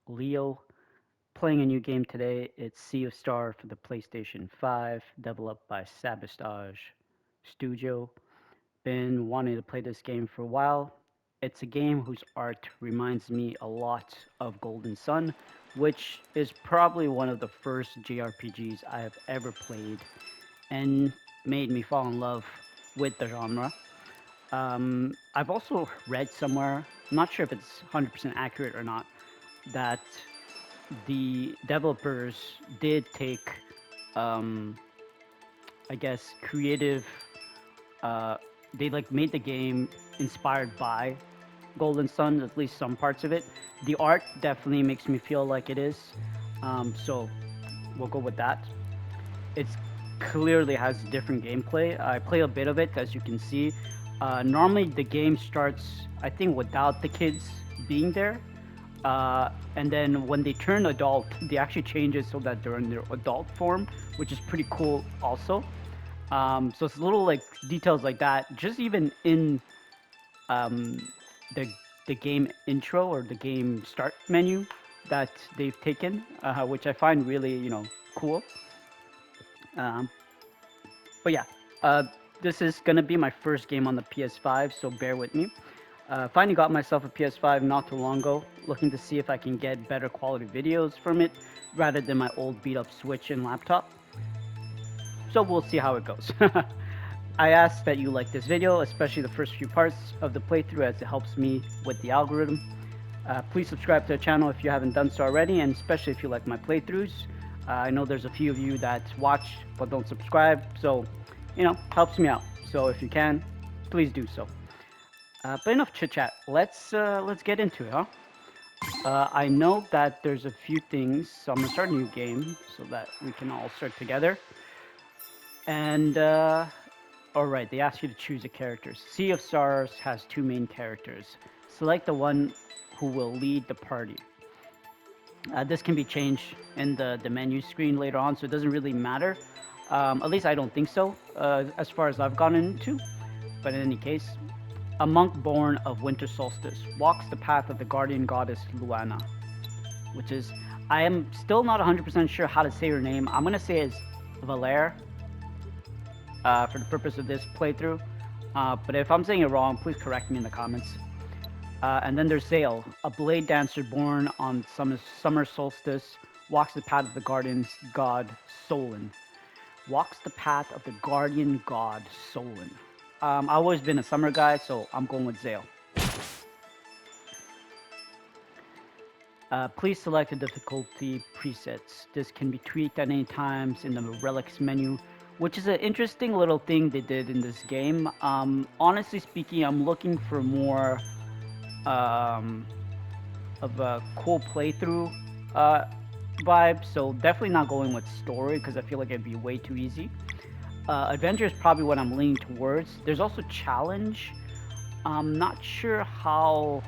Leo, playing a new game today. It's Sea of Star for the PlayStation 5, developed by Sabotage Studio. Been wanting to play this game for a while. It's a game whose art reminds me a lot of Golden Sun, which is probably one of the first JRPGs I have ever played and made me fall in love with the genre. I've also read somewhere, I'm not sure if it's 100% accurate or not, that the developers did take, um, I guess, creative. Uh, they like made the game inspired by Golden Sun, at least some parts of it. The art definitely makes me feel like it is. So we'll go with that. It's clearly has different gameplay. I play a bit of it, as you can see. Normally, the game starts, I think, without the kids being there. And then when they turn adult, they actually change it so that they're in their adult form, which is pretty cool also. So it's little like details like that, just even in um, the the game intro or the game start menu that they've taken, which I find really cool. Um, but yeah, uh, this is gonna be my first game on the PS5, so bear with me. Finally got myself a PS5 not too long ago, looking to see if I can get better quality videos from it rather than my old beat up Switch and laptop. So we'll see how it goes. I ask that you like this video, especially the first few parts of the playthrough as it helps me with the algorithm. Please subscribe to the channel if you haven't done so already, and especially if you like my playthroughs. I know there's a few of you that watch but don't subscribe, so helps me out. So if you can, please do so. But enough chit chat. Let's get into it, huh? I know that there's a few things, so I'm gonna start a new game so that we can all start together. And all right, they ask you to choose a character. Sea of Stars has two main characters. Select the one who will lead the party. This can be changed in the menu screen later on, so it doesn't really matter. At least I don't think so, as far as I've gone into. But in any case, a monk born of winter solstice walks the path of the guardian goddess Luana, which is, I am still not 100% sure how to say her name. I'm going to say it's Valere for the purpose of this playthrough. But if I'm saying it wrong, please correct me in the comments. And then there's Zale, a blade dancer born on summer solstice, walks the path of the guardian god Solon. Walks the path of the guardian god Solon. I've always been a summer guy, so I'm going with Zale. Please select the difficulty presets. This can be tweaked at any times in the relics menu, which is an interesting little thing they did in this game. Honestly speaking, I'm looking for more um, of a cool playthrough vibe, so definitely not going with story because I feel like it'd be way too easy. Adventure is probably what I'm leaning towards. There's also challenge. I'm not sure how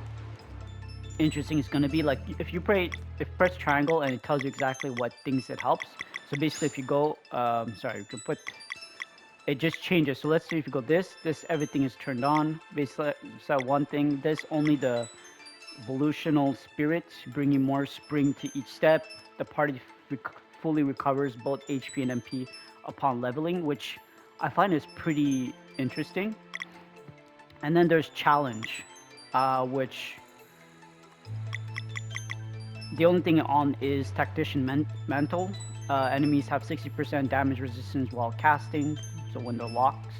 interesting it's gonna be. Like if you press triangle and it tells you exactly what things it helps. So basically, if you go, sorry, you can put it just changes. So let's see if you go this everything is turned on. Basically, it's that one thing. This only the evolutional spirit, bringing more spring to each step. The party fully recovers both HP and MP upon leveling, which I find is pretty interesting. And then there's challenge, which the only thing on is tactician mental. Enemies have 60% damage resistance while casting, so when the locks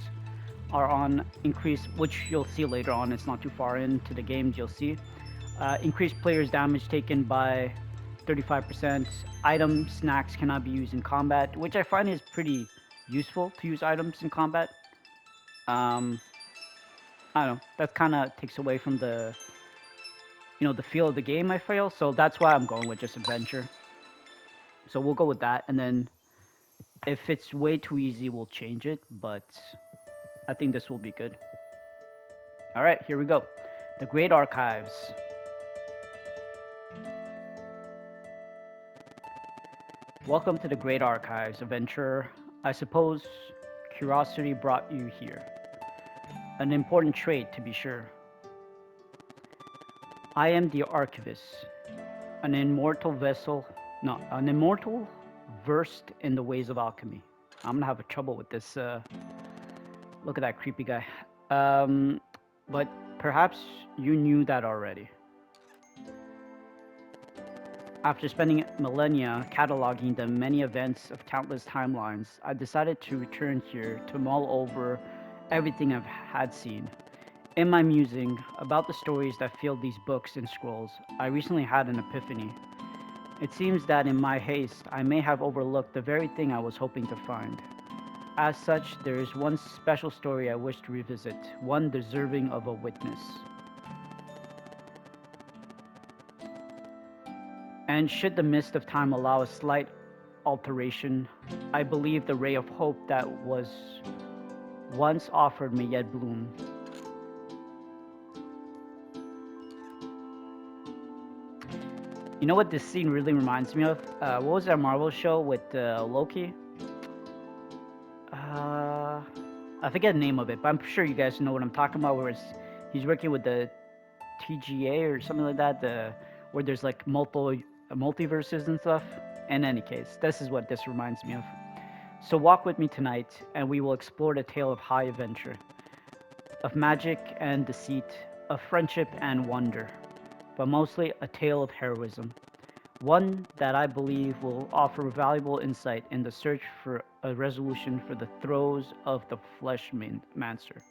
are on, increase, which you'll see later on, it's not too far into the games, you'll see. Increase players' damage taken by 35%. Item snacks cannot be used in combat, which I find is pretty useful to use items in combat. Um, I don't know. That kind of takes away from the feel of the game. I feel so that's why I'm going with just adventure. So we'll go with that, and then if it's way too easy, we'll change it. But I think this will be good. All right, here we go. The Great Archives. Welcome to the Great Archives, adventurer. I suppose curiosity brought you here. An important trait, to be sure. I am the archivist. An immortal vessel, no, an immortal versed in the ways of alchemy. I'm gonna have a trouble with this. Look at that creepy guy. Um, but perhaps you knew that already. After spending millennia cataloging the many events of countless timelines, I decided to return here to mull over everything I've had seen. In my musing about the stories that fill these books and scrolls, I recently had an epiphany. It seems that in my haste, I may have overlooked the very thing I was hoping to find. As such, there is one special story I wish to revisit, one deserving of a witness. And should the mist of time allow a slight alteration, I believe the ray of hope that was once offered may yet bloom. You know what this scene really reminds me of? What was that Marvel show with Loki? I forget the name of it, but I'm sure you guys know what I'm talking about. Where he's working with the TGA or something like that. Where there's like multiverses and stuff. In any case, this is what this reminds me of. So walk with me tonight, and we will explore the tale of high adventure, of magic and deceit, of friendship and wonder, but mostly a tale of heroism. One that I believe will offer valuable insight in the search for a resolution for the throes of the Fleshmancer.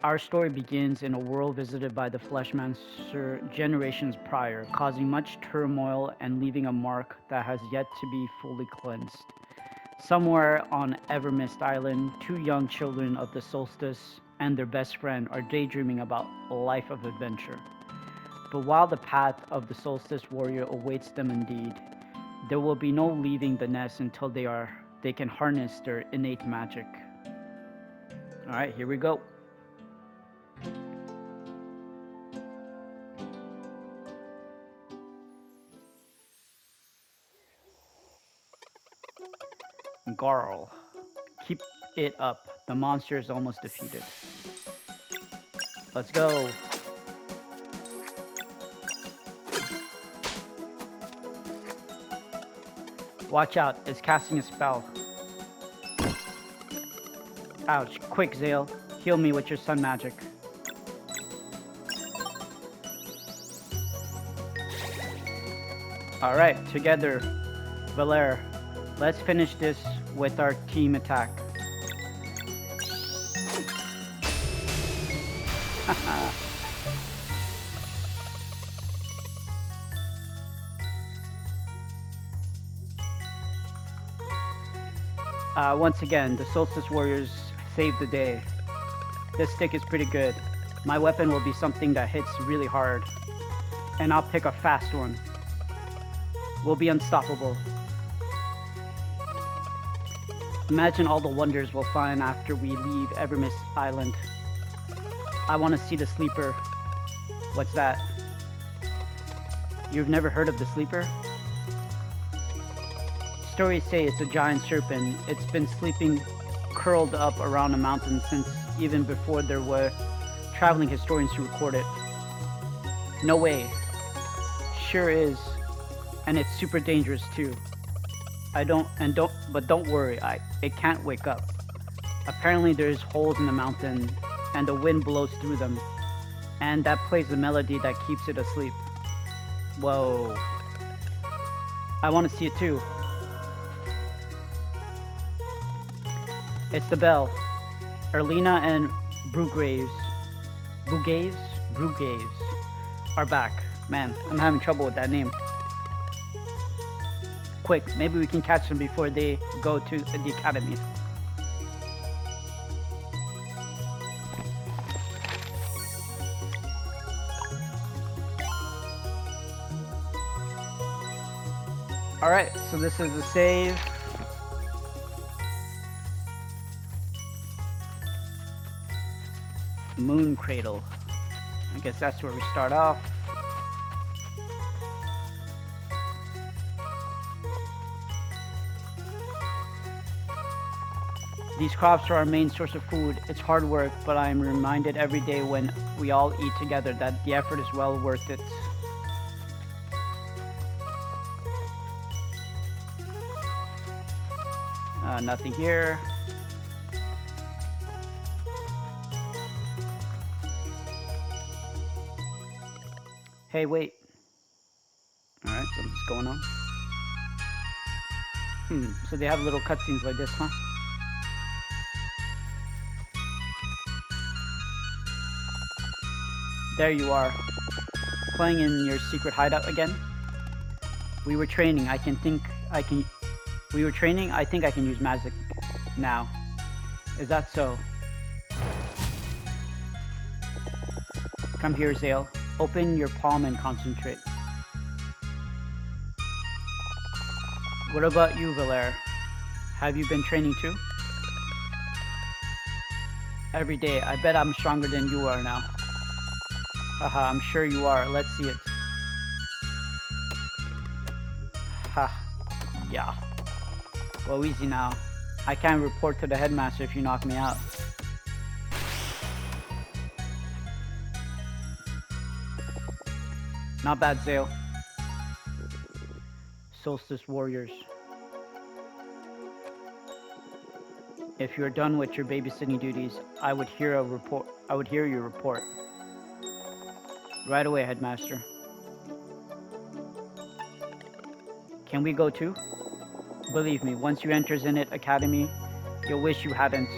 Our story begins in a world visited by the Fleshmancer generations prior, causing much turmoil and leaving a mark that has yet to be fully cleansed. Somewhere on Evermist Island, two young children of the solstice and their best friend are daydreaming about a life of adventure. But while the path of the solstice warrior awaits them indeed, there will be no leaving the nest until they can harness their innate magic. Alright, here we go. Garl. Keep it up. The monster is almost defeated. Let's go. Watch out, it's casting a spell. Ouch. Quick, Zale. Heal me with your sun magic. Alright, together, Valere. Let's finish this with our team attack. Once again, the Solstice Warriors saved the day. This stick is pretty good. My weapon will be something that hits really hard. And I'll pick a fast one. We'll be unstoppable. Imagine all the wonders we'll find after we leave Evermist Island. I want to see the sleeper. What's that? You've never heard of the sleeper? Stories say it's a giant serpent. It's been sleeping curled up around a mountain since even before there were traveling historians who record it. No way. Sure is. And it's super dangerous too. But don't worry, it can't wake up. Apparently there's holes in the mountain and the wind blows through them. And that plays the melody that keeps it asleep. Whoa. I want to see it too. It's the bell. Erlina and Brugaves are back. Man, I'm having trouble with that name. Quick, maybe we can catch them before they go to the academy. Alright, so this is the save. Moon Cradle. I guess that's where we start off. These crops are our main source of food. It's hard work, but I am reminded every day when we all eat together that the effort is well worth it. Nothing here. Hey, wait. Alright, something's going on. So they have little cutscenes like this, huh? There you are, playing in your secret hideout again. We were training. We were training. I think I can use magic now. Is that so? Come here, Zale. Open your palm and concentrate. What about you, Valere? Have you been training too? Every day. I bet I'm stronger than you are now. Haha, I'm sure you are. Let's see it. Ha. Yeah. Well, easy now. I can't report to the headmaster if you knock me out. Not bad, Zale. Solstice Warriors. If you're done with your babysitting duties, I would hear your report. Right away, headmaster. Can we go too? Believe me, once you enter Zenith Academy, you'll wish you hadn't.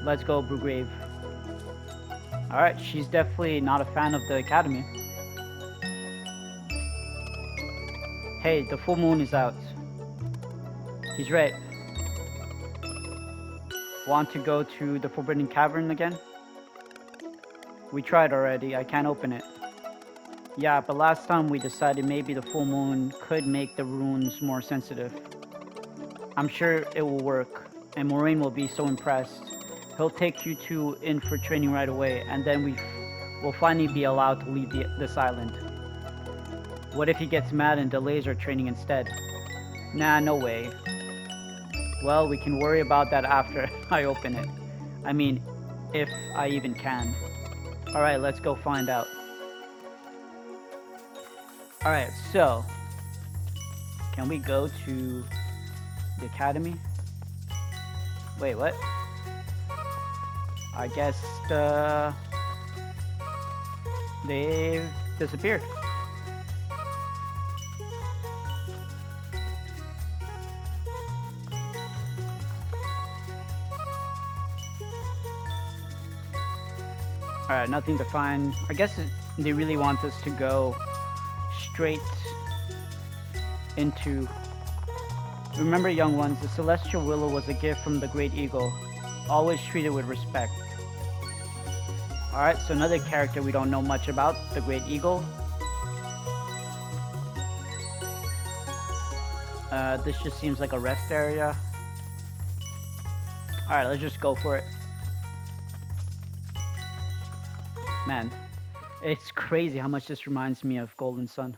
Let's go, Brugrave. Alright, she's definitely not a fan of the academy. Hey, the full moon is out. He's right. Want to go to the Forbidden Cavern again? We tried already, I can't open it. Yeah, but last time we decided maybe the full moon could make the runes more sensitive. I'm sure it will work, and Moraine will be so impressed. He'll take you two in for training right away, and then we'll finally be allowed to leave this island. What if he gets mad and delays our training instead? Nah, no way. Well, we can worry about that after I open it. I mean, if I even can. Alright, let's go find out. Alright, so can we go to the academy? Wait, what? I guess they've disappeared. Alright, nothing to find. I guess they really want us to go straight into... Remember, young ones, the Celestial Willow was a gift from the Great Eagle. Always treated with respect. Alright, so another character we don't know much about, the Great Eagle. This just seems like a rest area. Alright, let's just go for it. Man, it's crazy how much this reminds me of Golden Sun.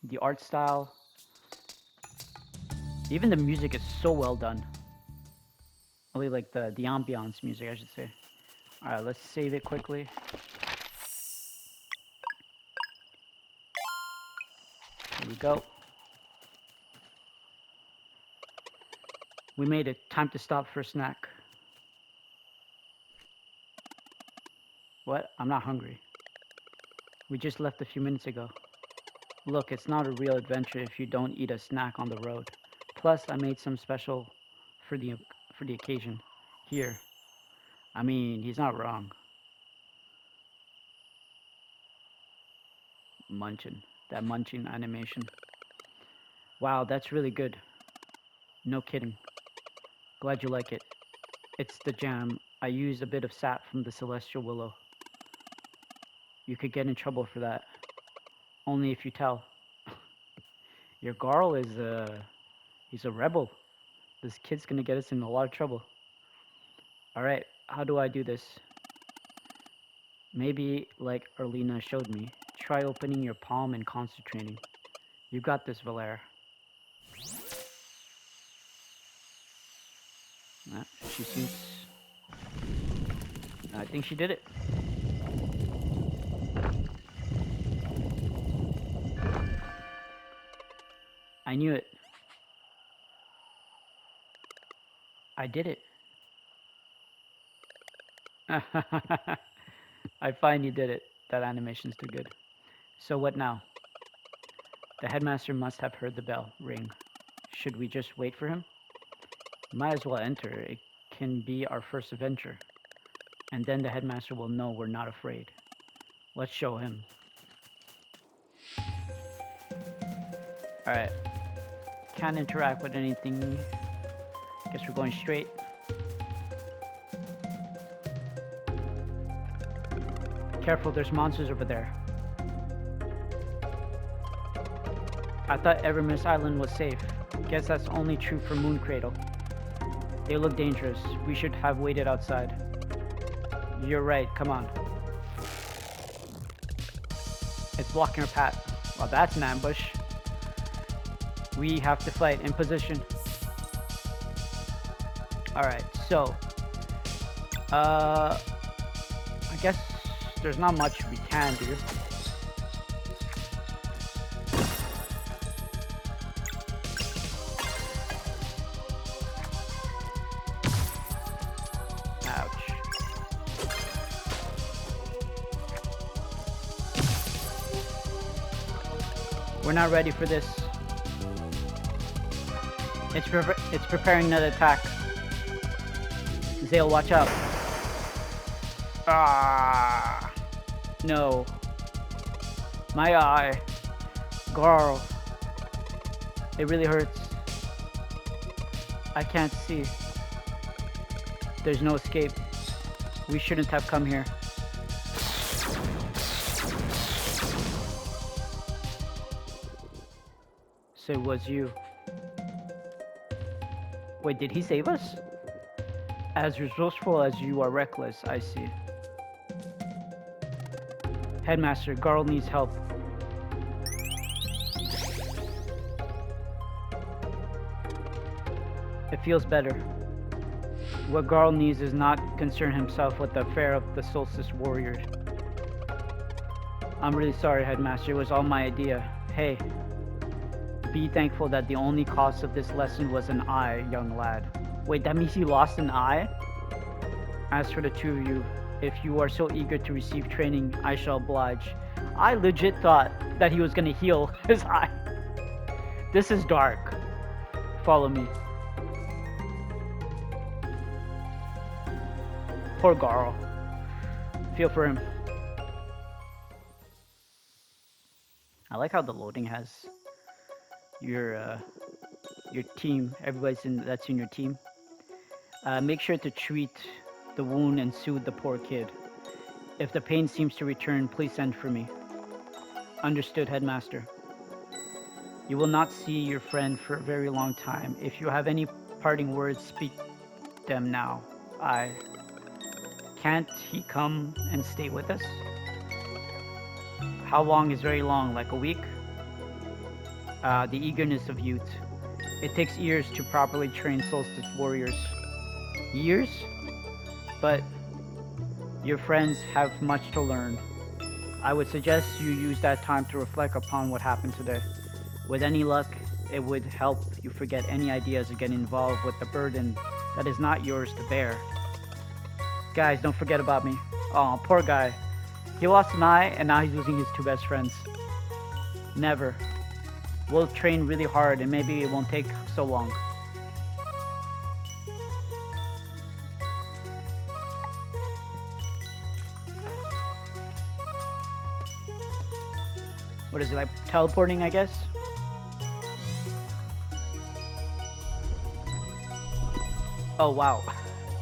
The art style. Even the music is so well done. I really like the ambiance music, I should say. Alright, let's save it quickly. Here we go. We made it. Time to stop for a snack. What? I'm not hungry. We just left a few minutes ago. Look, it's not a real adventure if you don't eat a snack on the road. Plus, I made some special for the occasion. Here. I mean, he's not wrong. Munchin'. That munching animation. Wow, that's really good. No kidding. Glad you like it. It's the jam. I used a bit of sap from the Celestial Willow. You could get in trouble for that. Only if you tell. Your Garl is he's a rebel. This kid's gonna get us in a lot of trouble. Alright, how do I do this? Maybe like Erlina showed me. Try opening your palm and concentrating. You got this, Valere. She seems... I think she did it. I knew it. I did it. I find you did it. That animation's too good. So what now? The headmaster must have heard the bell ring. Should we just wait for him? Might as well enter. It can be our first adventure. And then the headmaster will know we're not afraid. Let's show him. Alright. Can't interact with anything. Guess we're going straight. Careful, there's monsters over there. I thought Evermist Island was safe. Guess that's only true for Moon Cradle. They look dangerous. We should have waited outside. You're right, come on. It's blocking our path. Well, that's an ambush. We have to fight in position. Alright, so... I guess there's not much we can do. Ouch. We're not ready for this. It's preparing another attack. Zale, watch out. Ah, no. My eye. Girl. It really hurts. I can't see. There's no escape. We shouldn't have come here. So it was you. Wait, did he save us? As resourceful as you are reckless, I see. Headmaster, Garl needs help. It feels better. What Garl needs is not concern himself with the affair of the Solstice Warriors. I'm really sorry, Headmaster. It was all my idea. Hey, be thankful that the only cost of this lesson was an eye, young lad. Wait, that means he lost an eye? As for the two of you, if you are so eager to receive training, I shall oblige. I legit thought that he was gonna heal his eye. This is dark. Follow me. Poor Garl. Feel for him. I like how the loading has your team. Everybody's that's in your team. Make sure to treat the wound and soothe the poor kid. If the pain seems to return, please send for me. Understood, Headmaster. You will not see your friend for a very long time. If you have any parting words, speak them now. Can't he come and stay with us? How long is very long? Like a week? The eagerness of youth. It takes years to properly train Solstice warriors. Years? But your friends have much to learn. I would suggest you use that time to reflect upon what happened today. With any luck, it would help you forget any ideas of getting involved with the burden that is not yours to bear. Guys, don't forget about me. Oh, poor guy. He lost an eye and now he's losing his two best friends. Never. We'll train really hard and maybe it won't take so long. What is it, like teleporting, I guess? Oh wow,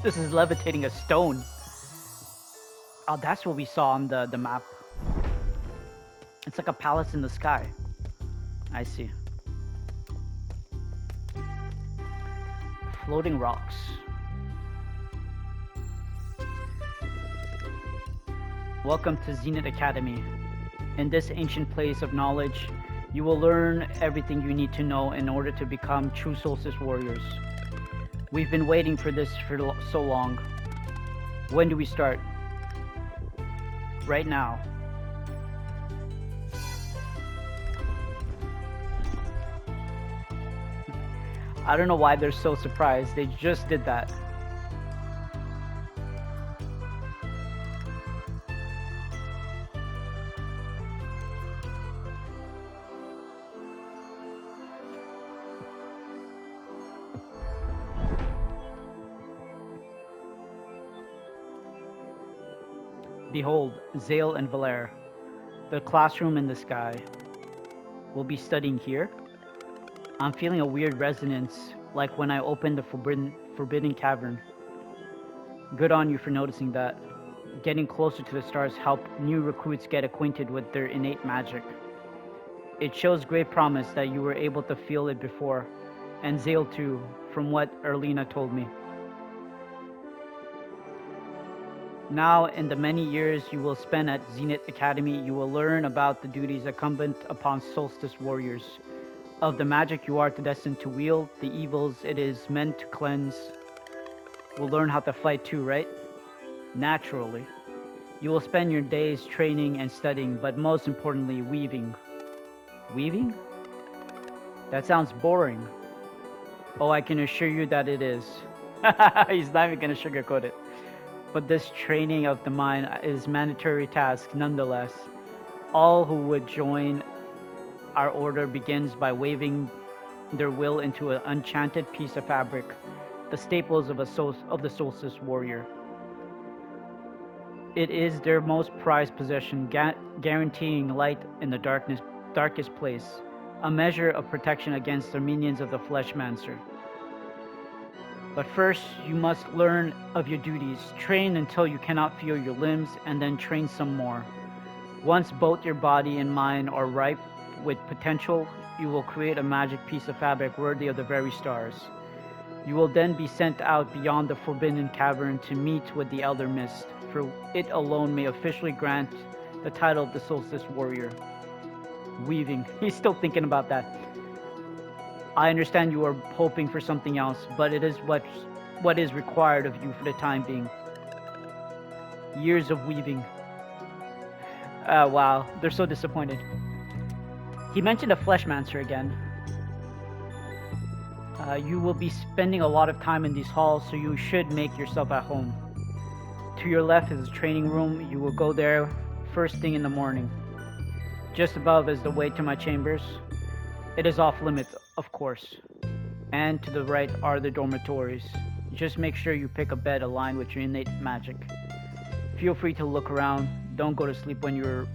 this is levitating a stone. Oh, that's what we saw on the map. It's like a palace in the sky. I see. Floating rocks. Welcome to Zenith Academy. In this ancient place of knowledge, you will learn everything you need to know in order to become true Solstice warriors. We've been waiting for this for so long. When do we start? Right now. I don't know why they're so surprised. They just did that. Behold, Zale and Valere, the classroom in the sky. We'll be studying here. I'm feeling a weird resonance, like when I opened the forbidden cavern. Good on you for noticing that. Getting closer to the stars help new recruits get acquainted with their innate magic. It shows great promise that you were able to feel it before, and Zale too, from what Erlina told me. Now, in the many years you will spend at Zenith Academy, you will learn about the duties incumbent upon Solstice warriors, of the magic you are destined to wield, the evils it is meant to cleanse. We'll learn how to fight too, right? Naturally. You will spend your days training and studying, but most importantly, weaving. Weaving? That sounds boring. Oh, I can assure you that it is. He's not even going to sugarcoat it. But this training of the mind is mandatory task nonetheless. All who would join our order begins by weaving their will into an enchanted piece of fabric, the staples of the solstice warrior. It is their most prized possession, guaranteeing light in the darkest place, a measure of protection against the minions of the Fleshmancer. But first, you must learn of your duties, train until you cannot feel your limbs, and then train some more. Once both your body and mind are ripe with potential, you will create a magic piece of fabric worthy of the very stars. You will then be sent out beyond the Forbidden Cavern to meet with the Elder Mist, for it alone may officially grant the title of the Solstice Warrior. Weaving. He's still thinking about that. I understand you are hoping for something else, but it is what is required of you for the time being. Years of weaving. Wow, they're so disappointed. He mentioned a Fleshmancer again. You will be spending a lot of time in these halls, so you should make yourself at home. To your left is a training room. You will go there first thing in the morning. Just above is the way to my chambers. It is off limits, of course. And to the right are the dormitories. Just make sure you pick a bed aligned with your innate magic. Feel free to look around. Don't go to sleep when you're...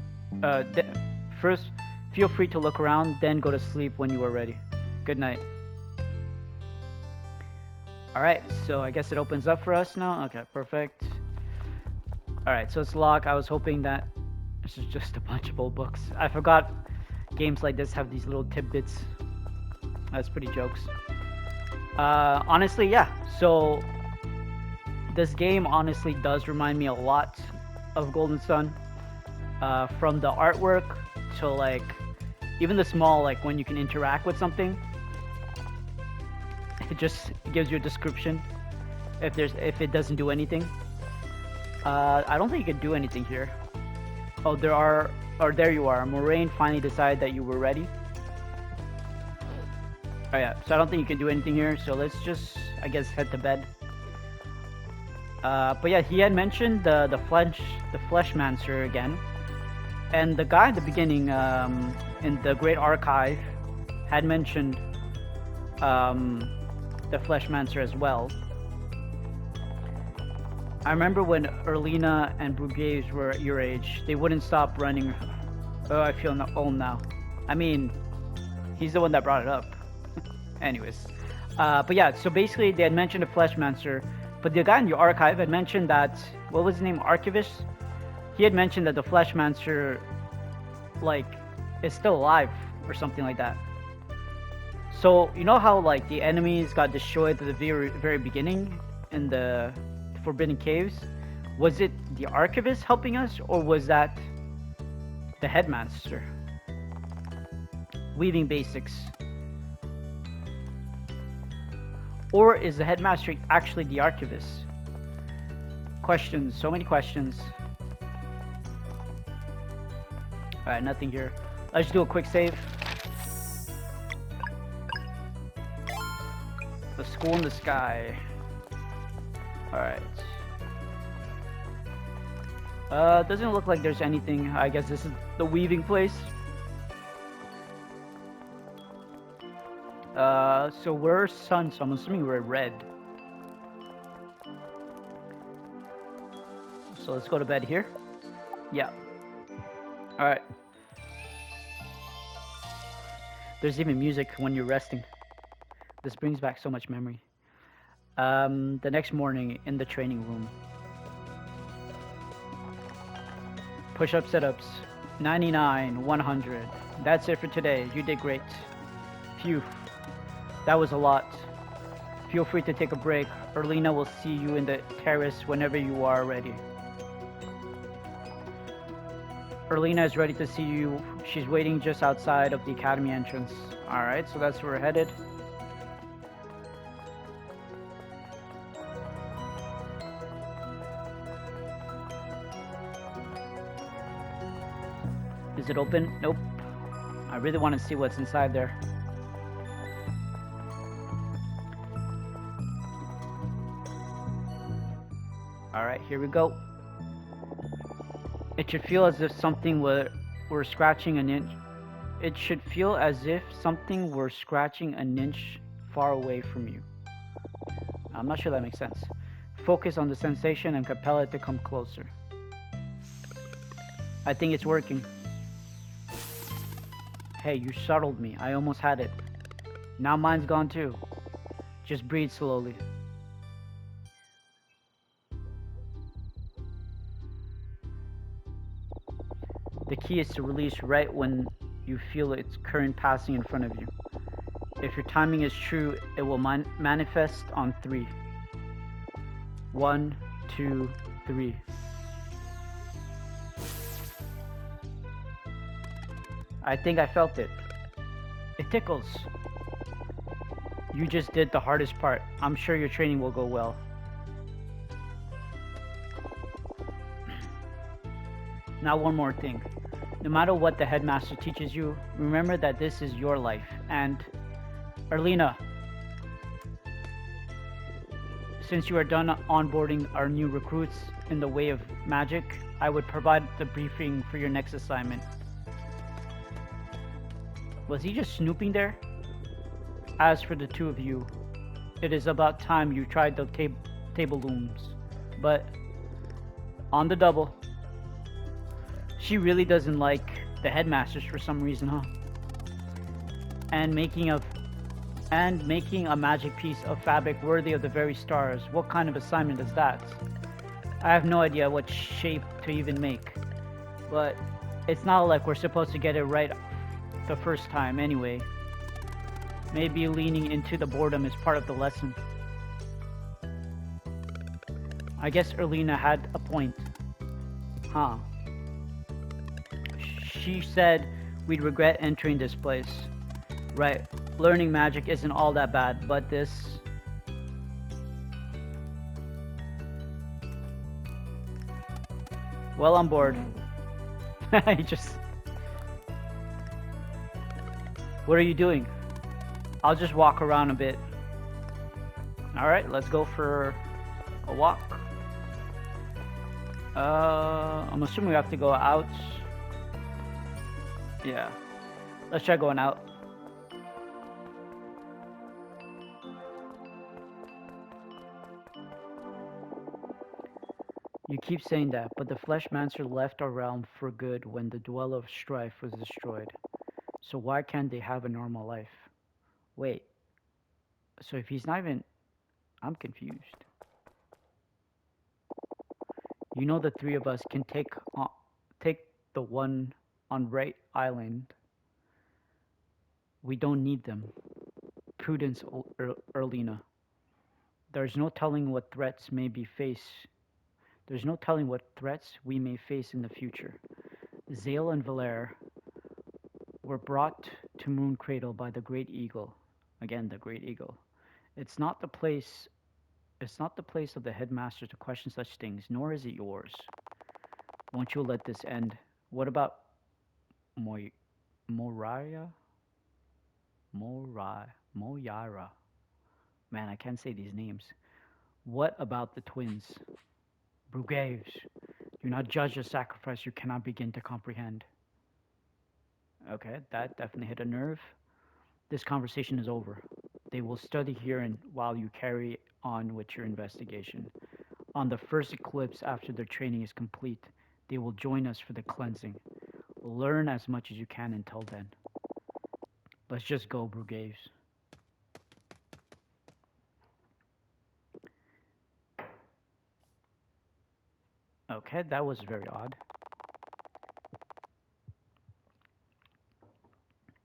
First, feel free to look around, then go to sleep when you are ready. Good night. Alright, so I guess it opens up for us now. Okay, perfect. Alright, so it's locked. I was hoping that this is just a bunch of old books. I forgot games like this have these little tidbits. That's pretty jokes. Honestly, yeah. So this game honestly does remind me a lot of Golden Sun. From the artwork to like even the small, like when you can interact with something. It just gives you a description if it doesn't do anything. I don't think you can do anything here. Oh, there you are. Moraine finally decided that you were ready. Oh yeah, so I don't think you can do anything here, so let's just, I guess, head to bed. But yeah, he had mentioned the Fleshmancer again. And the guy at the beginning, in the Great Archive, had mentioned the Fleshmancer as well. I remember when Erlina and Brugiers were your age, they wouldn't stop running. Oh, I feel old now. I mean, he's the one that brought it up. Anyways. But yeah, so basically they had mentioned the Fleshmancer, but the guy in the archive had mentioned that, what was his name, Archivist? He had mentioned that the Fleshmancer, like, is still alive, or something like that. So, you know how, like, the enemies got destroyed at the very, very beginning in the Forbidden Caves? Was it the Archivist helping us, or was that the Headmaster? Weaving basics. Or is the headmaster actually the archivist? Questions, so many questions. Alright, nothing here. Let's do a quick save. The school in the sky. Alright. Doesn't look like there's anything. I guess this is the weaving place. So we're sun, so I'm assuming we're red. So let's go to bed here. Yeah. Alright. There's even music when you're resting. This brings back so much memory. The next morning in the training room. Push-up sit-ups. 99, 100. That's it for today. You did great. Phew. That was a lot. Feel free to take a break. Erlina will see you in the terrace whenever you are ready. Erlina is ready to see you. She's waiting just outside of the academy entrance. Alright, so that's where we're headed. Is it open? Nope. I really want to see what's inside there. Alright, here we go. It should feel as if something were scratching an inch. It should feel as if something were scratching an inch far away from you. I'm not sure that makes sense. Focus on the sensation and compel it to come closer. I think it's working. Hey, you startled me. I almost had it. Now mine's gone too. Just breathe slowly. The key is to release right when you feel its current passing in front of you. If your timing is true, it will manifest on 3. 1, 2, 3. I think I felt it. It tickles. You just did the hardest part. I'm sure your training will go well. Now one more thing. No matter what the headmaster teaches you, remember that this is your life. And Erlina, since you are done onboarding our new recruits in the way of magic, I would provide the briefing for your next assignment. Was he just snooping there? As for the two of you, it is about time you tried the table looms. But on the double, she really doesn't like the headmasters for some reason, huh? And making a magic piece of fabric worthy of the very stars. What kind of assignment is that? I have no idea what shape to even make. But it's not like we're supposed to get it right the first time anyway. Maybe leaning into the boredom is part of the lesson. I guess Erlina had a point. Huh. She said we'd regret entering this place. Right, learning magic isn't all that bad, but this... Well, I'm bored. I just... What are you doing? I'll just walk around a bit. Alright, let's go for a walk. I'm assuming we have to go out. Yeah. Let's try going out. You keep saying that, but the Fleshmancer left our realm for good when the Dweller of Strife was destroyed. So why can't they have a normal life? Wait. So if he's not even... I'm confused. You know the three of us can take the one on Right Island. We don't need them. Prudence, Erlina. There's no telling what threats may be faced. There's no telling what threats we may face in the future. Zale and Valere were brought to Moon Cradle by the Great Eagle. Again, the Great Eagle. It's not the place it's not the place of the headmaster to question such things, nor is it yours. Won't you let this end? What about Moy Moriah? Moyara. Man, I can't say these names. What about the twins? Brugaves. Do not judge a sacrifice you cannot begin to comprehend. Okay, that definitely hit a nerve. This conversation is over. They will study here and while you carry on with your investigation. On the first eclipse after their training is complete, they will join us for the cleansing. Learn as much as you can until then. Let's just go, Brugaves. Okay, that was very odd.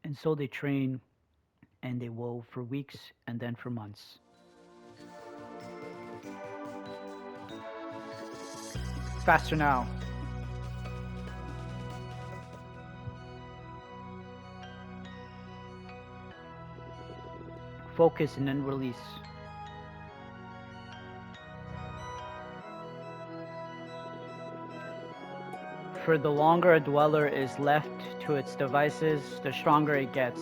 And so they train and they wove for weeks and then for months. Faster now. Focus and then release. For the longer a dweller is left to its devices, the stronger it gets.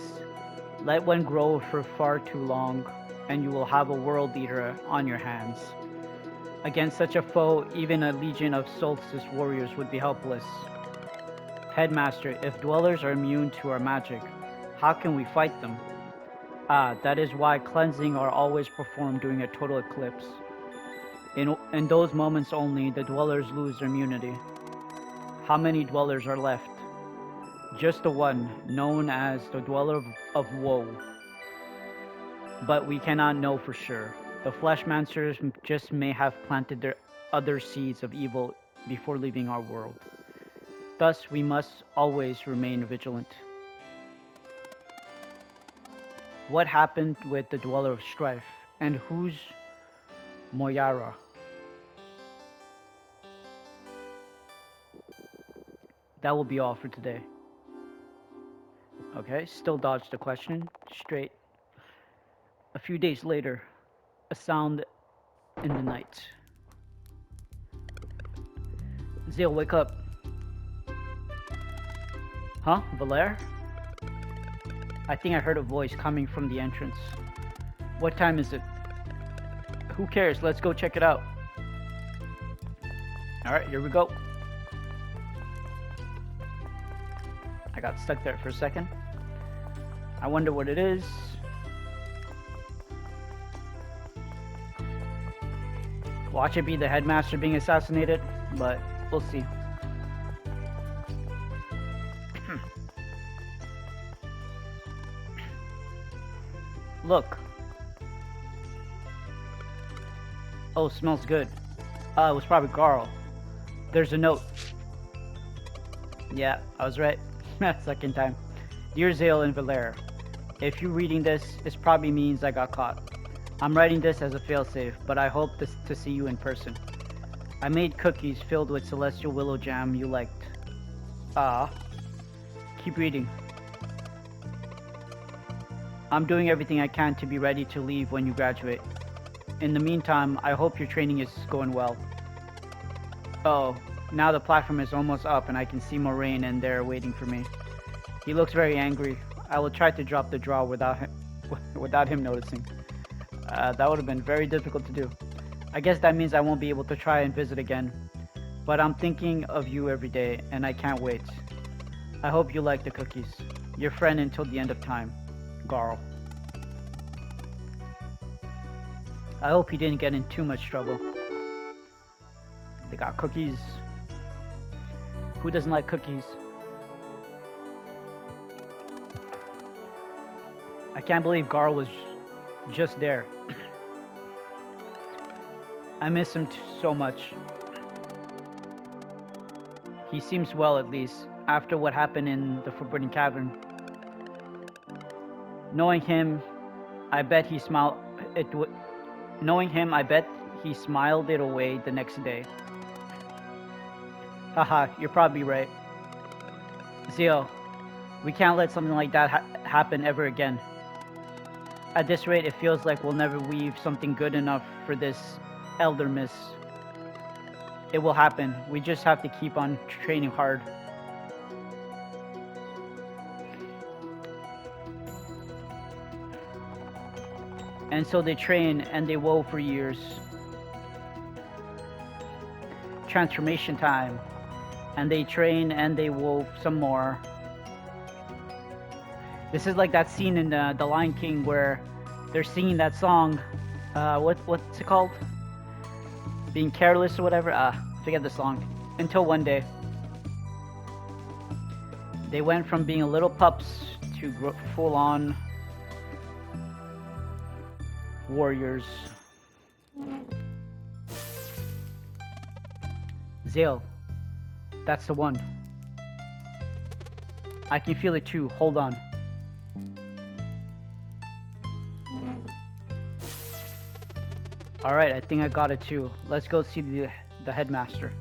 Let one grow for far too long, and you will have a world eater on your hands. Against such a foe, even a legion of solstice warriors would be helpless. Headmaster, if dwellers are immune to our magic, how can we fight them? Ah, that is why cleansing are always performed during a total eclipse. In those moments only, the dwellers lose their immunity. How many dwellers are left? Just the one, known as the Dweller of Woe. But we cannot know for sure. The Fleshmancers just may have planted their other seeds of evil before leaving our world. Thus, we must always remain vigilant. What happened with the Dweller of Strife? And who's Moyara? That will be all for today. Okay, still dodged the question. Straight. A few days later, a sound in the night. Zale, wake up. Huh? Valere? I think I heard a voice coming from the entrance. What time is it? Who cares? Let's go check it out. Alright, here we go. I got stuck there for a second. I wonder what it is. Watch it be the headmaster being assassinated, but we'll see. Look. Oh, smells good. It was probably Carl. There's a note. Yeah, I was right. Second time. Dear Zale and Valera, if you're reading this, it probably means I got caught. I'm writing this as a failsafe, but I hope to see you in person. I made cookies filled with celestial willow jam you liked. Ah. Keep reading. I'm doing everything I can to be ready to leave when you graduate. In the meantime, I hope your training is going well. Oh, now the platform is almost up and I can see Moraine in there waiting for me. He looks very angry. I will try to drop the draw without him noticing. That would have been very difficult to do. I guess that means I won't be able to try and visit again. But I'm thinking of you every day, and I can't wait. I hope you like the cookies. Your friend until the end of time, Garl. I hope he didn't get in too much trouble. They got cookies. Who doesn't like cookies? I can't believe Garl was just there. I miss him so much. He seems well, at least, after what happened in the Forbidden Cavern. Knowing him, I bet he smiled it away the next day. Haha, you're probably right. Zio, we can't let something like that happen ever again. At this rate, it feels like we'll never weave something good enough for this elder miss. It will happen. We just have to keep on training hard. And so they train and they woe for years. Transformation time. And they train and they woe some more. This is like that scene in The Lion King where they're singing that song. What's it called? Being careless or whatever. Forget the song. Until one day, they went from being little pups to full-on warriors. Zale, that's the one. I can feel it too. Hold on. Alright, I think I got it too. Let's go see the headmaster.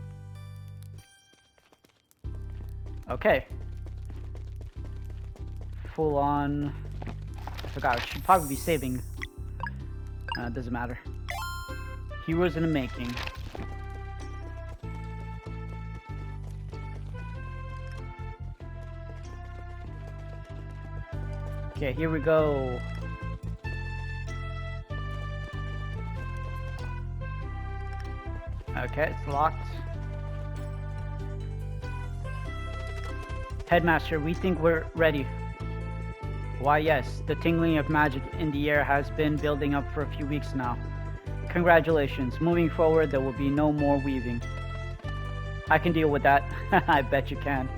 Okay. Full on. I forgot. I should probably be saving. Doesn't matter. Heroes in the making. Okay, here we go. Okay, it's locked. Headmaster, we think we're ready. Why, yes, the tingling of magic in the air has been building up for a few weeks now. Congratulations. Moving forward, there will be no more weaving. I can deal with that. I bet you can.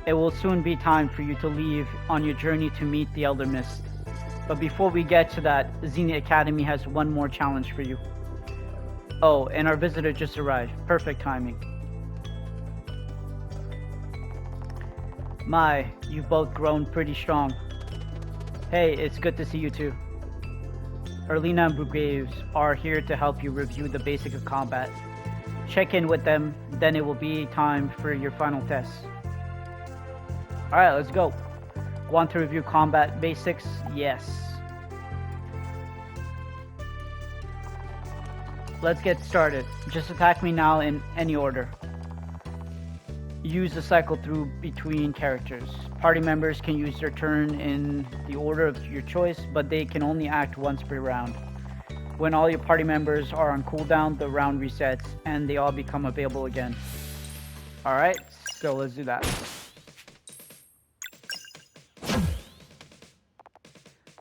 It will soon be time for you to leave on your journey to meet the Elder Mist. But before we get to that, Zenith Academy has one more challenge for you. Oh, and our visitor just arrived. Perfect timing. My, you've both grown pretty strong. Hey, it's good to see you too. Erlina and Brugraves are here to help you review the basics of combat. Check in with them, then it will be time for your final test. Alright, let's go. Want to review combat basics? Yes. Let's get started. Just attack me now in any order. Use the cycle through between characters. Party members can use their turn in the order of your choice, but they can only act once per round. When all your party members are on cooldown, the round resets and they all become available again. Alright, so let's do that.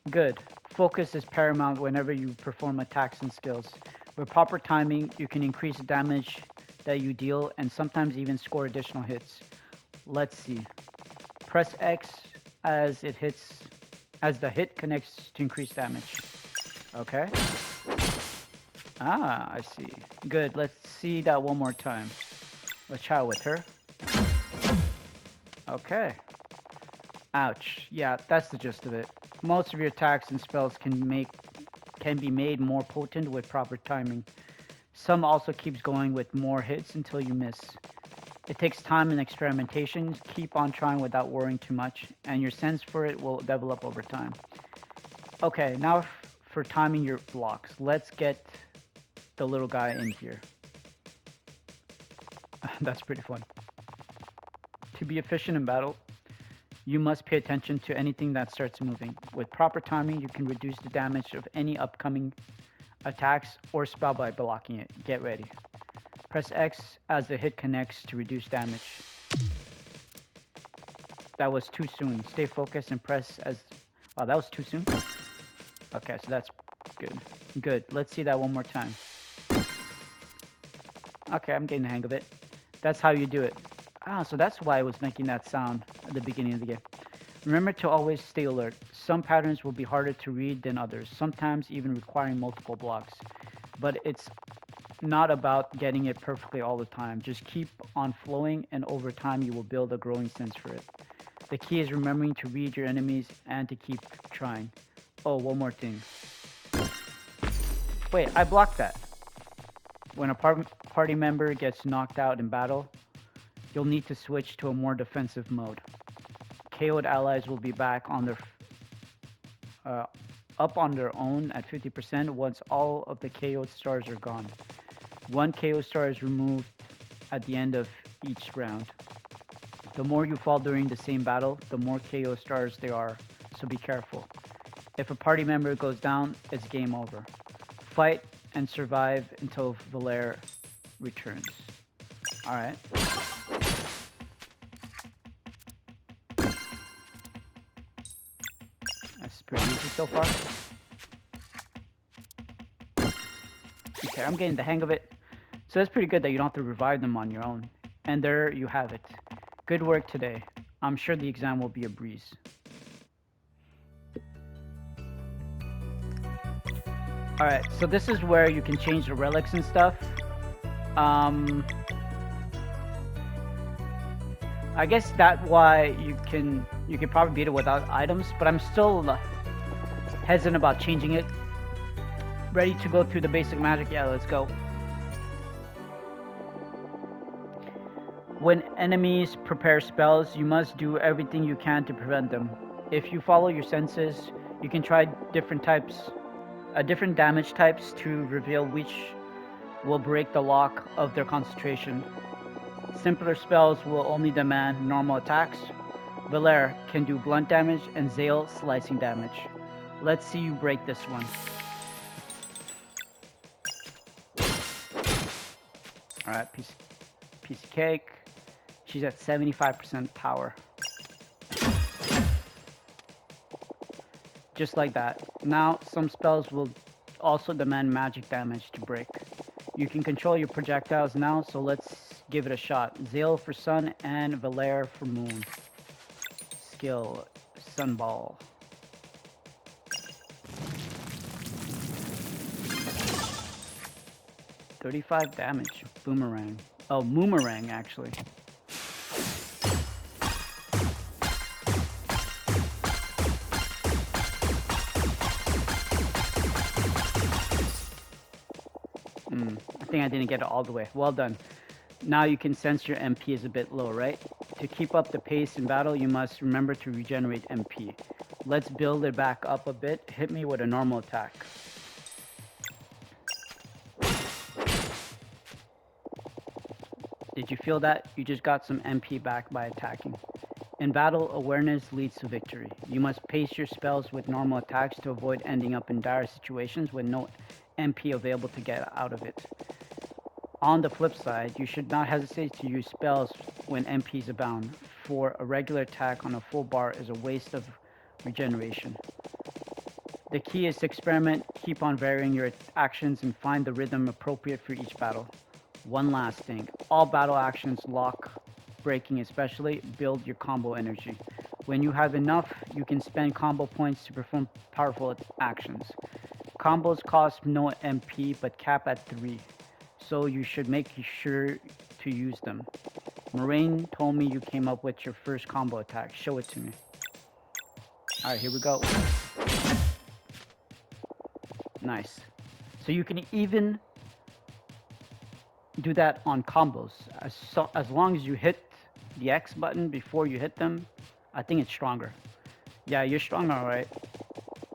Good. Focus is paramount whenever you perform attacks and skills. With proper timing, you can increase the damage that you deal and sometimes even score additional hits. Let's see. Press X as the hit connects to increase damage. Okay. I see. Good. Let's see that one more time. Let's try with her. Okay. Ouch. Yeah, that's the gist of it. Most of your attacks and spells can be made more potent with proper timing. Some also keeps going with more hits until you miss. It takes time and experimentation. Keep on trying without worrying too much, and your sense for it will develop over time. Okay, now for timing your blocks. Let's get the little guy in here. That's pretty fun. To be efficient in battle, you must pay attention to anything that starts moving. With proper timing, you can reduce the damage of any upcoming attacks or spell by blocking it. Get ready. Press X as the hit connects to reduce damage. That was too soon. Stay focused and press as... Oh, that was too soon? Okay, so that's good. Good. Let's see that one more time. Okay, I'm getting the hang of it. That's how you do it. So that's why I was making that sound at the beginning of the game. Remember to always stay alert. Some patterns will be harder to read than others, sometimes even requiring multiple blocks. But it's not about getting it perfectly all the time. Just keep on flowing, and over time you will build a growing sense for it. The key is remembering to read your enemies and to keep trying. Oh, one more thing. Wait, I blocked that. When a party member gets knocked out in battle, you'll need to switch to a more defensive mode. KO'd allies will be back on their up on their own at 50% once all of the KO stars are gone. One KO star is removed at the end of each round. The more you fall during the same battle, the more KO stars there are, so be careful. If a party member goes down, it's game over. Fight and survive until Valere returns. Alright. That's pretty easy so far. Okay, I'm getting the hang of it. So that's pretty good that you don't have to revive them on your own. And there you have it. Good work today. I'm sure the exam will be a breeze. Alright, so this is where you can change the relics and stuff. I guess that's why you can probably beat it without items, but I'm still hesitant about changing it. Ready to go through the basic magic? Yeah, let's go. When enemies prepare spells, you must do everything you can to prevent them. If you follow your senses, you can try different damage types to reveal which will break the lock of their concentration. Simpler spells will only demand normal attacks. Valere can do blunt damage and Zale slicing damage. Let's see you break this one. Alright, piece of cake. She's at 75% power. Just like that. Now, some spells will also demand magic damage to break. You can control your projectiles now, so let's give it a shot. Zale for sun and Valere for moon. Skill, Sunball. $35 damage. Boomerang. Oh, Moomerang, actually. I think I didn't get it all the way. Well done. Now you can sense your MP is a bit low, right? To keep up the pace in battle, you must remember to regenerate MP. Let's build it back up a bit. Hit me with a normal attack. Did you feel that? You just got some MP back by attacking. In battle, awareness leads to victory. You must pace your spells with normal attacks to avoid ending up in dire situations with no MP available to get out of it. On the flip side, you should not hesitate to use spells when MPs abound, for a regular attack on a full bar is a waste of regeneration. The key is to experiment, keep on varying your actions, and find the rhythm appropriate for each battle. One last thing, all battle actions lock breaking especially, build your combo energy. When you have enough, you can spend combo points to perform powerful actions. Combos cost no MP but cap at 3, so you should make sure to use them. Moraine told me you came up with your first combo attack. Show it to me. Alright, here we go. Nice. So you can even do that on combos. As long as you hit the X button before you hit them, I think it's stronger. Yeah, you're strong, alright.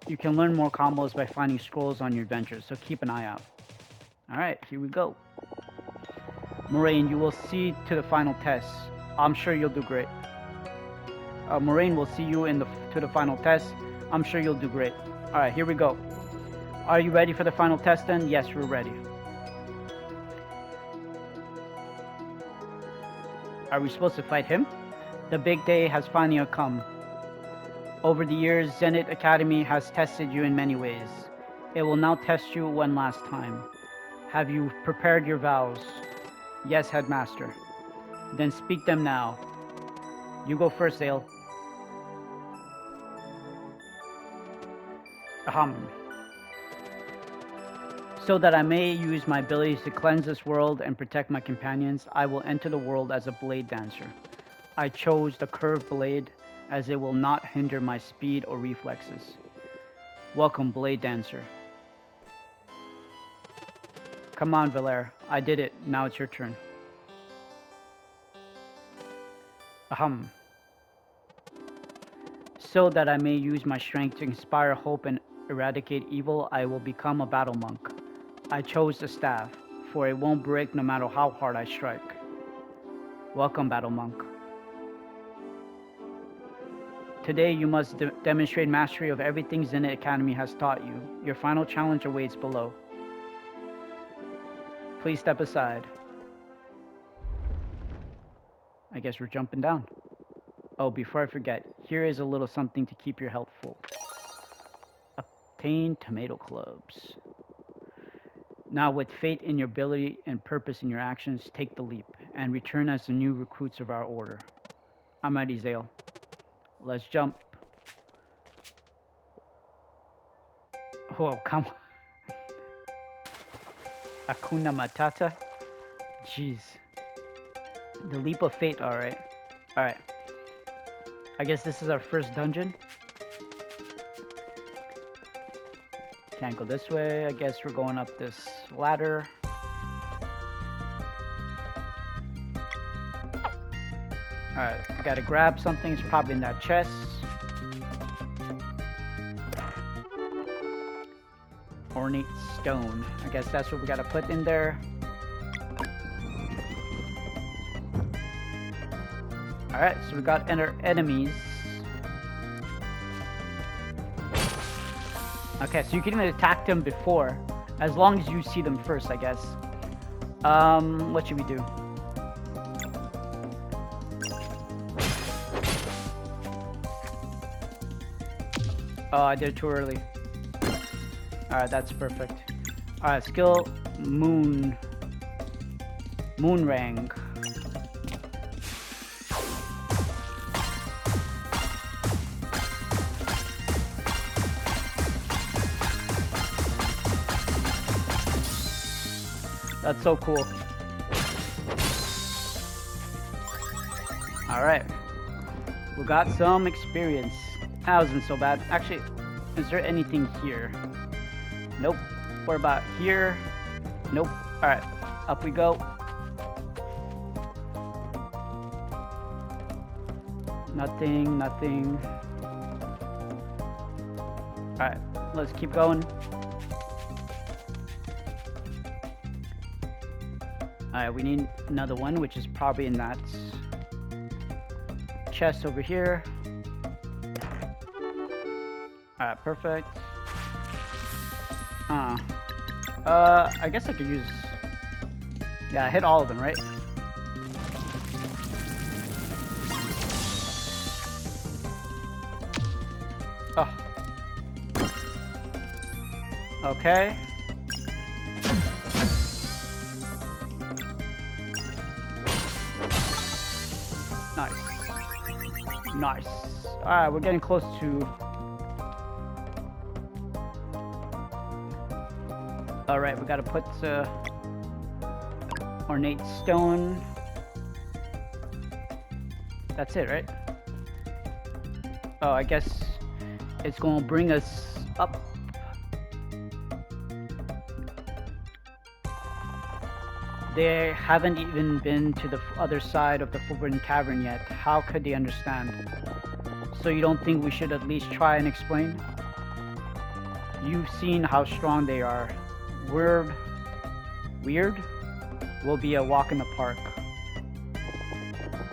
You can learn more combos by finding scrolls on your adventures, so keep an eye out. Alright, here we go. Moraine, you will see to the final test. I'm sure you'll do great. Moraine will see you to the final test. I'm sure you'll do great. Alright, here we go. Are you ready for the final test then? Yes, we're ready. Are we supposed to fight him? The big day has finally come. Over the years, Zenith Academy has tested you in many ways. It will now test you one last time. Have you prepared your vows? Yes, Headmaster. Then speak them now. You go first, Zale. Ahem. So that I may use my abilities to cleanse this world and protect my companions, I will enter the world as a blade dancer. I chose the curved blade as it will not hinder my speed or reflexes. Welcome, Blade Dancer. Come on, Valere. I did it. Now it's your turn. So that I may use my strength to inspire hope and Eradicate evil, I will become a battle monk. I chose the staff, for it won't break no matter how hard I strike. Welcome, battle monk. Today you must demonstrate mastery of everything Zenith Academy has taught you. Your final challenge awaits below. Please step aside. I guess we're jumping down. Oh, before I forget, here is a little something to keep your health full. Obtain tomato clubs. Now, with faith in your ability and purpose in your actions, take the leap and return as the new recruits of our order. I'm ready, Zale. Let's jump. Oh, come on. Akuna Matata. Jeez. The leap of fate, alright. Alright. I guess this is our first dungeon. Can't go this way. I guess we're going up this ladder. Alright, I gotta grab something. It's probably in that chest. Ornate stone. I guess that's what we gotta put in there. Alright, so we got enemies. Okay, so you can even attack them before, as long as you see them first, I guess. What should we do? Oh, I did it too early. Alright, that's perfect. Alright, skill Moonrang. That's so cool. Alright. We got some experience. That wasn't so bad. Actually, is there anything here? Nope. What about here? Nope. Alright. Up we go. Nothing, nothing. Alright. Let's keep going. Alright, we need another one, which is probably in that chest over here. Alright, perfect. I guess I could use... Yeah, I hit all of them, right? Oh. Okay. Nice. Nice. Alright, we're getting close to... Alright, we gotta put ornate stone. That's it, right? Oh, I guess it's gonna bring us up. They haven't even been to the other side of the Forbidden Cavern yet. How could they understand? So you don't think we should at least try and explain? You've seen how strong they are. Weird will be a walk in the park.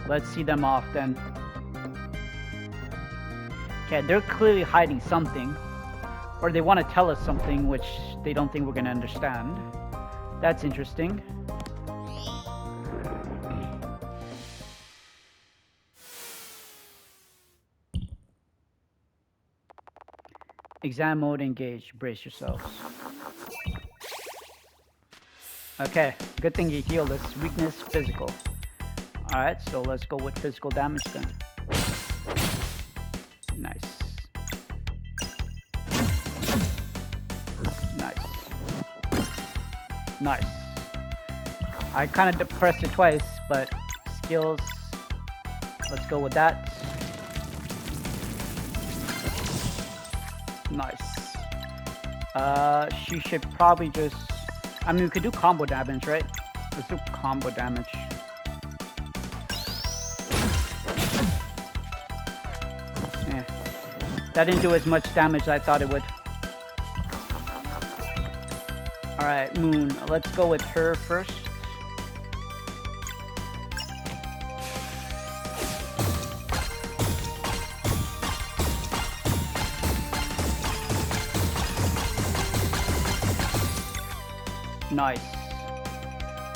Let's see them off then. Okay, they're clearly hiding something. Or they want to tell us something which they don't think we're going to understand. That's interesting. Exam mode engaged. Brace yourselves. Okay, good thing you healed us. Weakness, physical. Alright, so let's go with physical damage then. Nice. Nice. Nice. I kind of depressed it twice, but skills. Let's go with that. Nice. She should probably just... I mean, we could do combo damage, right? Let's do combo damage. Yeah. That didn't do as much damage as I thought it would. Alright, Moon. Let's go with her first. Nice.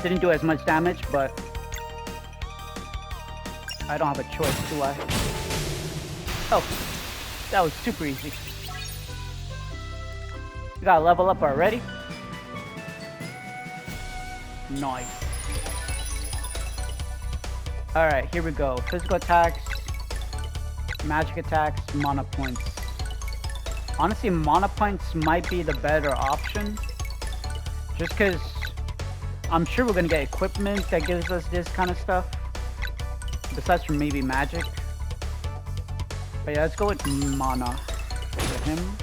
Didn't do as much damage, but I don't have a choice, do I? Oh, that was super easy. We gotta level up already. Nice. Alright, here we go. Physical attacks, magic attacks, mana points. Honestly, mana points might be the better option. Just because I'm sure we're gonna get equipment that gives us this kind of stuff. Besides from maybe magic. But yeah, let's go with mana for him.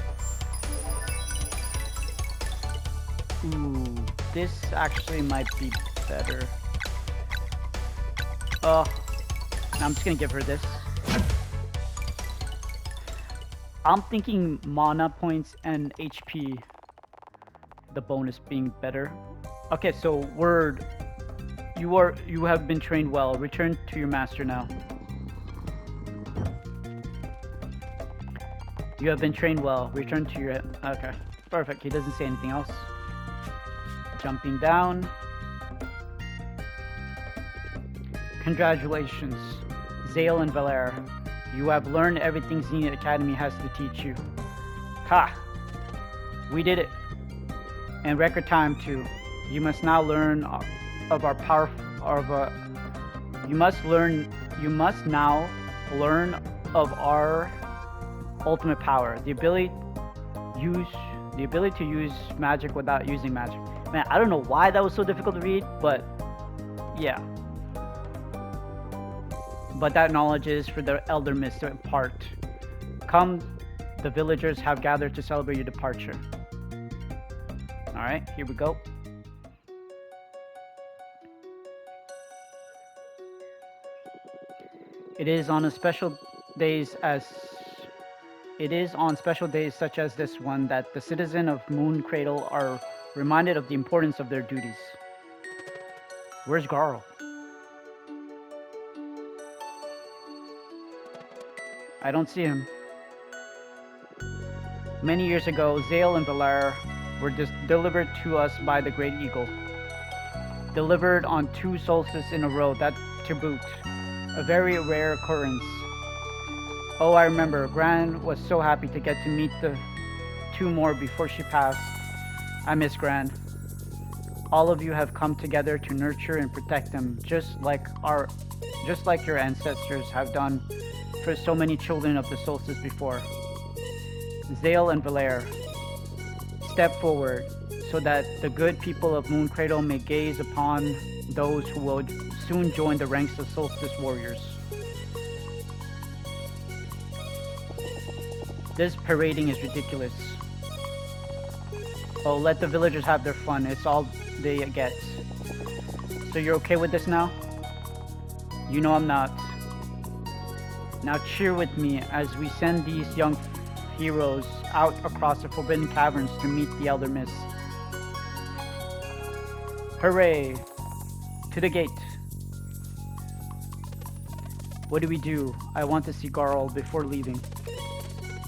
Ooh, this actually might be better. I'm just gonna give her this. I'm thinking mana points and HP, the bonus being better. Okay, so word. You have been trained well. Return to your master now. You have been trained well. Return to your... Okay, perfect. He doesn't say anything else. Jumping down. Congratulations, Zale and Valere. You have learned everything Zenith Academy has to teach you. Ha! We did it. In record time too. You must now learn of our power. You must now learn of our ultimate power. The ability to use magic without using magic. Man, I don't know why that was so difficult to read, but yeah. But that knowledge is for the Elder Mist to impart. Come, the villagers have gathered to celebrate your departure. Alright, here we go. It is on special days such as this one that the citizens of Moon Cradle are reminded of the importance of their duties. Where's Garl? I don't see him. Many years ago, Zale and Valere were delivered to us by the Great Eagle. Delivered on 2 solstices in a row, that to boot. A very rare occurrence. Oh, I remember. Gran was so happy to get to meet the 2 more before she passed. I miss Gran. All of you have come together to nurture and protect them, just like your ancestors have done for so many children of the solstice before. Zale and Valere, step forward so that the good people of Moon Cradle may gaze upon those who will soon join the ranks of solstice warriors. This parading is ridiculous. Oh, let the villagers have their fun. It's all they get. So you're okay with this now? You know I'm not. Now cheer with me as we send these young heroes out across the Forbidden Caverns to meet the Elder Mist. Hooray! To the gate. What do we do? I want to see Garl before leaving.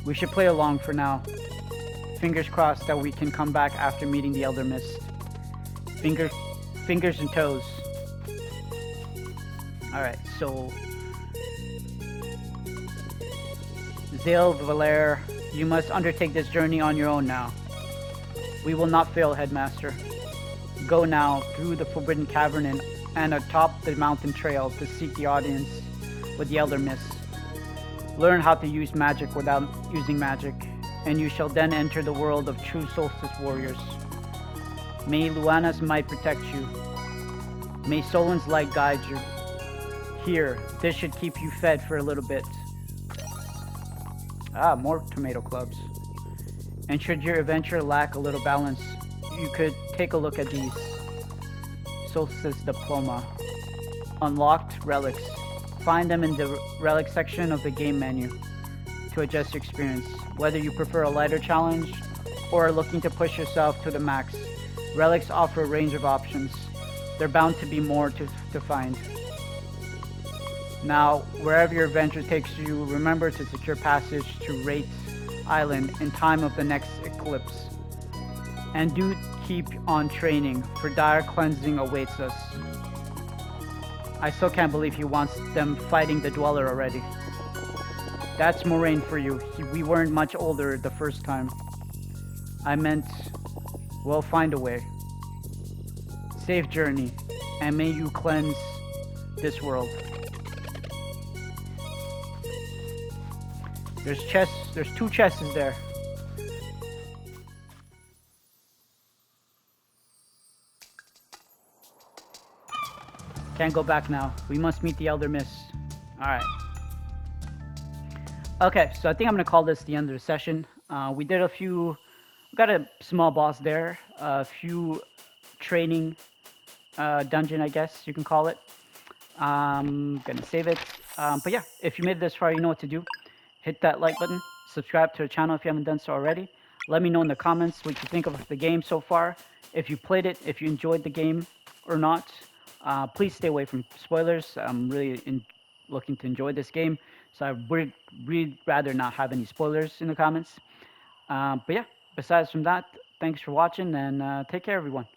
We should play along for now. Fingers crossed that we can come back after meeting the Elder Mist. Fingers and toes. Alright, so... Zale, Valere, you must undertake this journey on your own now. We will not fail, Headmaster. Go now through the Forbidden Cavern and atop the mountain trail to seek the audience with the Elder Mist. Learn how to use magic without using magic, and you shall then enter the world of true solstice warriors. May Luana's might protect you. May Solan's light guide you. Here, this should keep you fed for a little bit. Ah, more tomato clubs. And should your adventure lack a little balance, you could take a look at these. Solstice Diploma. Unlocked relics. Find them in the relic section of the game menu to adjust your experience. Whether you prefer a lighter challenge or are looking to push yourself to the max, Relics offer a range of options. They're bound to be more to find. Now, wherever your adventure takes you, remember to secure passage to Wraith Island in time of the next eclipse. And do keep on training, for dire cleansing awaits us. I still can't believe he wants them fighting the Dweller already. That's Moraine for you. We weren't much older the first time. I meant, we'll find a way. Safe journey, and may you cleanse this world. There's chests. There's 2 chests there. Can't go back now. We must meet the Elder Mist. Alright. Okay, so I think I'm going to call this the end of the session. We did a few... We got a small boss there. A few training dungeon, I guess you can call it. Gonna save it. But yeah, if you made it this far, you know what to do. Hit that like button. Subscribe to the channel if you haven't done so already. Let me know in the comments what you think of the game so far. If you played it, if you enjoyed the game or not. Please stay away from spoilers. I'm really looking to enjoy this game. So I would really rather not have any spoilers in the comments. But yeah, besides from that, thanks for watching and take care, everyone.